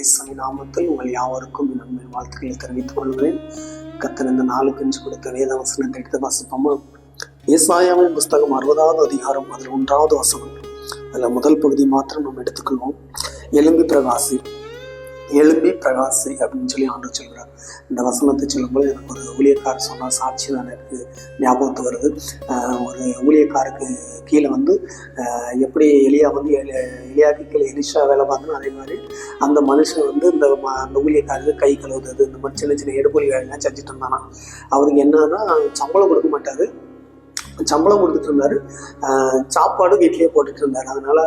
இயேசுவின் நாமத்தில் உங்கள் யாவருக்கும் நன்மை வாழ்த்துக்களை தெரிவித்துக் கொள்கிறேன். கர்த்தர் இந்த நாளுக்கு கொடுத்த வேத வசனத்தை எடுத்து வாசிப்போமா? ஏசாயாவின் புஸ்தகம் 60வது அதிகாரம் அதில் 1வது வசனம். அதில் முதல் பகுதி மாத்திரம் நம்ம எடுத்துக்கொள்வோம். எழும்பி பிரகாசி, எழும்பி பிரகாசி அப்படின்னு சொல்லி ஆண்டவர் சொல்கிறார். இந்த வசனத்தை சொல்லும்போது எனக்கு ஒரு ஊழியக்காரர் சொன்ன சாட்சி தான் எனக்கு ஞாபகத்து வருது. ஒரு ஊழியக்காருக்கு கீழே எப்படி எலியா எலியாவுக்கு கீழே எலிஷா வேலை பார்த்தோன்னா, அதே மாதிரி அந்த மனுஷன் அந்த ஊழியக்காருக்கு கை கழுவுறது, இந்த மாதிரி சின்ன சின்ன எடுபொலி வேலைலாம் செஞ்சுட்டு இருந்தானா. அவருக்கு என்னன்னா சம்பளம் கொடுக்க மாட்டார், சம்பளம் கொடுத்துட்டு இருந்தார், சாப்பாடு வீட்லேயே போட்டுட்டு இருந்தார். அதனால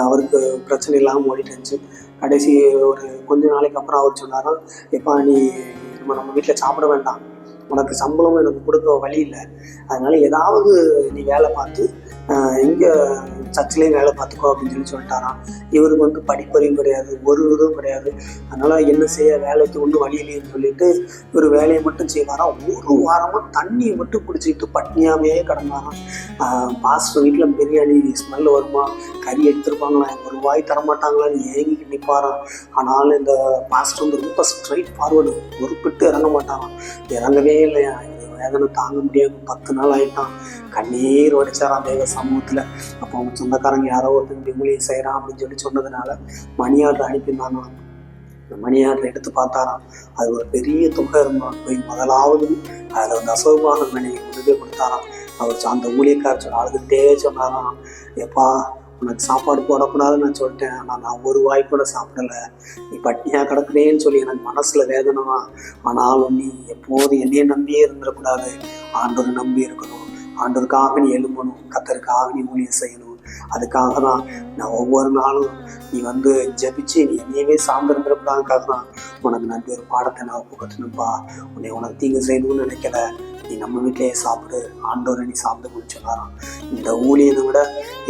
அவருக்கு பிரச்சனை இல்லாமல் ஓடிட்டு இருந்துச்சு. கடைசி ஒரு கொஞ்ச நாளைக்கு அப்புறம் அவர் சொன்னாராம், எப்பா நீ நம்ம வீட்டில் சாப்பிட வேண்டாம், உனக்கு சம்பளமும் எனக்கு கொடுக்க வழி இல்லை, அதனால ஏதாவது நீ வேலை பார்த்து இங்கே சர்ச்சிலையும் வேலை பார்த்துக்கோ அப்படின்னு சொல்லிட்டாராம். இவருக்கு படிப்பறிவும் கிடையாது, ஒரு இதுவும் கிடையாது. அதனால் என்ன செய்ய, வேலைக்கு ஒன்றும் வழி இல்லைன்னு சொல்லிட்டு இவர் வேலையை மட்டும் செய்வாராம். ஒரு வாரமாக தண்ணியை மட்டும் குடிச்சிக்கிட்டு பட்னியாகவே கிடந்தாராம். பாஸ்டர் வீட்டில் பிரியாணி ஸ்மெல் வருமா, கறி எடுத்துருப்பாங்களா, ஒரு வாய் தரமாட்டாங்களான்னு ஏங்கிட்டு நிற்பாராம். ஆனாலும் இந்த பாஸ்டர் ரொம்ப ஸ்ட்ரைட் ஃபார்வர்டு, பொறுப்பிட்டு இறங்க மாட்டாராம். இறங்கவே இல்லையா, வேதனை தாங்க முடியாது. 10 நாள் ஆகிட்டான், கண்ணீர் வடிச்சாராம் தேவ சமூகத்தில். அப்போ அவங்க சொந்தக்காரங்க யாரோ ஒருத்தங்க ஊழியம் செய்கிறான் அப்படின்னு சொன்னதுனால மணி ஆர்டர் அனுப்பியிருந்தாங்க. இந்த மணி ஆர்டர் எடுத்து பார்த்தாராம், அது ஒரு பெரிய தொகை இருந்தான். போய் முதலாவது அதில் அசோகமாக உதவி கொடுத்தாராம். அவர் அந்த ஊழியக்காரர் அழுதுகிட்டே சொன்னாராம், எப்பா உனக்கு சாப்பாடு போடக்கூடாதுன்னு நான் சொல்லிட்டேன், ஆனால் நான் ஒரு வாய் கூட சாப்பிடலை, நீ பட்டினியாக கிடக்குறேன்னு சொல்லி எனக்கு மனசில் வேதனை தான். ஆனாலும் நீ எப்போதும் என்னையே நம்பியே இருந்துடக்கூடாது, ஆண்டவரை நம்பி இருக்கணும், ஆண்டவருக்காக நீ எழும்பணும், கர்த்தருக்காக நீ ஊழியம் செய்யணும். அதுக்காக தான் நான் ஒவ்வொரு நாளும் நீ ஜெபிச்சு நீ என்னையவே சார்ந்திருந்துடக்கூடாதுக்காக தான் உனக்கு நன்றி ஒரு பாடத்தை நான் ஒப்புக்கட்டணும்ப்பா. உனக்கு தீங்கு செய்யணும்னு நினைக்கல, நீ நம்ம வீட்டிலேயே சாப்பிடு, ஆண்டவரை நீ சாப்பிட்டு சொன்னாராம். இந்த ஊழியனை விட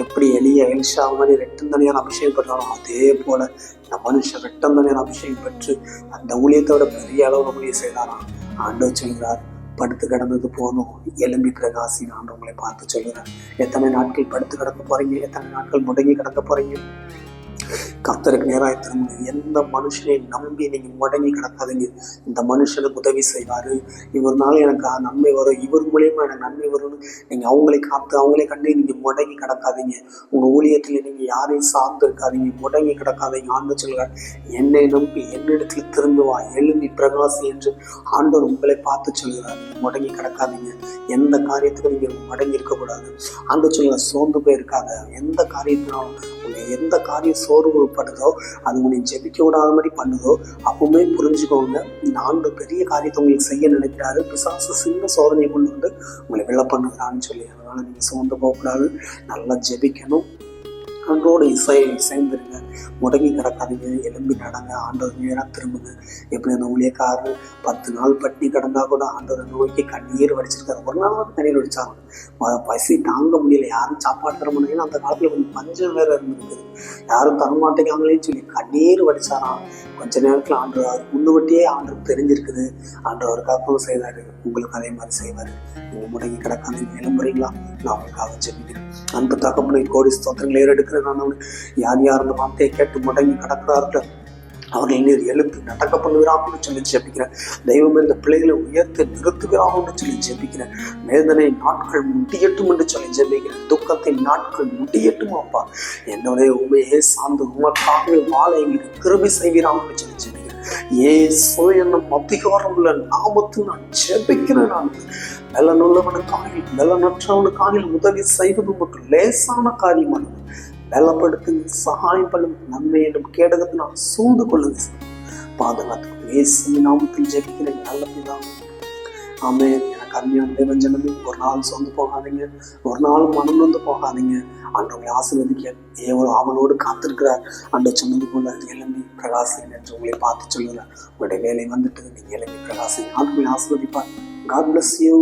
எப்படி எலிஷா மாதிரி ரெட்டந்தனியான அபிஷேகம் பெற்றாலும், அதே போல இந்த மனுஷன் ரெட்டந்தனியான அபிஷேகம் பெற்று அந்த ஊழியத்தை விட பெரிய அளவு ஊழியம் செய்தாராம். ஆண்டவர் சொல்கிறார், படுத்து கிடந்தது போதும், எழும்பி பிரகாசி. நான் உங்களை பார்த்து சொல்லுறேன், எத்தனை நாட்கள் படுத்து கிடக்க போறீங்க, எத்தனை நாட்கள் முடங்கி கிடக்க போறீங்க? கர்த்தருக்கு நேராக திரும்ப. எந்த மனுஷனை நம்பி நீங்க முடங்கி கிடக்காதீங்க. இந்த மனுஷனுக்கு உதவி செய்வாரு, இவர்னால எனக்கு நன்மை வரும், இவர் மூலியமா எனக்கு நன்மை வரும்னு நீங்க அவங்களை காத்து அவங்களே கண்டு நீங்க முடங்கி கிடக்காதீங்க. உங்க ஊழியத்துல நீங்க யாரையும் சார்ந்து இருக்காதீங்க, முடங்கி கிடக்காதீங்க. ஆண்டவர் சொல்கிறார், என்னை நம்பி என்னிடத்துல திரும்பி வா, எழும்பி பிரகாசி என்று ஆண்டவர் உங்களை பார்த்து சொல்கிறார். நீங்க முடங்கி கிடக்காதீங்க, எந்த காரியத்துக்கும் நீங்க முடங்கி இருக்கக்கூடாது. ஆண்டவர் சொல்கிறார், சோர்ந்து போயிருக்காத. எந்த காரியத்தினாலும் எந்த காரியம் சோர்வுப்படுதோ, அது உங்களை ஜெபிக்க விடாத மாதிரி பண்ணுதோ, அப்பவுமே புரிஞ்சுக்கோங்க, நான் பெரிய காரியத்தை உங்களுக்கு செய்ய நினைக்கிறாரு. பிசாசு சின்ன சோதனையை கொண்டு உங்களை வெள்ள பண்ணுறான்னு சொல்லி. அதனால நீங்க சோர்ந்து போகக்கூடாது, நல்லா ஜெபிக்கணும், ஆண்டோட சேர்ந்துருங்க, முடங்கி கிடக்காதீங்க, எழும்பி நடங்க, ஆண்டவர் நேராக திரும்புங்க. எப்படி அந்த ஊழியக்காரர் 10 நாள் பட்டினி கிடந்தா கூட ஆண்டவரை நோக்கி கண்ணீர் வடிச்சிருக்காரு. ஒரு நாள் கண்ணீர் வடிச்சாங்க, பசி தாங்க முடியல, யாரும் சாப்பாடு தர முடியல. அந்த காலத்தில் கொஞ்சம் பஞ்சம் வேற இருந்திருக்குது, யாரும் தரமாட்டேங்காங்களேன்னு சொல்லி கண்ணீர் வடிச்சாராம். கொஞ்ச நேரத்தில் ஆண்டவர் அவருக்கு முன்னுவட்டியே ஆண்டவர் தெரிஞ்சிருக்குது, ஆண்டவர் அவருக்காகவும் செய்தாரு, உங்களுக்கு அதே மாதிரி செய்வார். நீங்கள் முடங்கி கிடக்காதீங்க, எழும்புறீங்களா? நான் அவங்களுக்காக ஜெபிக்கிறேன். அன்பு தகப்பனை கோடி ஸ்தோத்திரங்களை ஏறெடுக்கிறேன். நான் யார் யார் அந்த வார்த்தையை கேட்டு முடங்கி கிடக்கிறார்கள் அவர்களை நீர் எழுப்பி நடக்க பண்ணுகிறான்னு சொல்லி ஜெபிக்கிறேன். தெய்வமே இந்த பிள்ளைகளை உயர்த்தி நிறுத்துகிறான்னு சொல்லி ஜெபிக்கிறேன். வேதனை நாட்கள் முடியட்டும் என்று சொல்லி ஜெபிக்கிறேன். துக்கத்தின் நாட்கள் முடியட்டும் அப்பா. என்னுடைய உண்மையே சார்ந்து உமக்காகவே வாழ எங்களுக்கு கிருபை செய்கிறான்னு சொல்லி ஜெபிக்கிறேன். இயேசு என்னும் அதிகாரம் உள்ள நாமத்தில் நான் ஜெபிக்கிறேன். நான் பலனுள்ளவனுக்காக பலனற்றவனுக்காக உதவி செய்வது மட்டும் லேசான காரியமானது. பலப்படுத்துங்க, சகாயம் பண்ணுங்க, நன்மை என்னும் கேடகத்தை நான் சூழ்ந்து கொள்ளுங்க, பாதுகாத்துக்கணும். இயேசு நாமத்தில் ஜெபிக்கிறேன் நல்ல பிதாவே, ஆமென். எனக்கு அருமையான தேவஜனமே, ஒரு நாள் சோர்ந்து போகாதீங்க, ஒரு நாள் மனம் வந்து போகாதீங்க. ஆண்டவரை ஆசீர்வதிக்க எவ்வளவு அவனோடு காத்திருக்கிறார். அந்த சொன்னது போல எழும்பி பிரகாசி என்று உங்களை பார்த்து சொல்லுகிறார். உங்களுடைய வேலை வந்துட்டு நீங்க எழும்பி பிரகாசி. ஆண்டவரை ஆசீர்வதிப்பார். God bless you.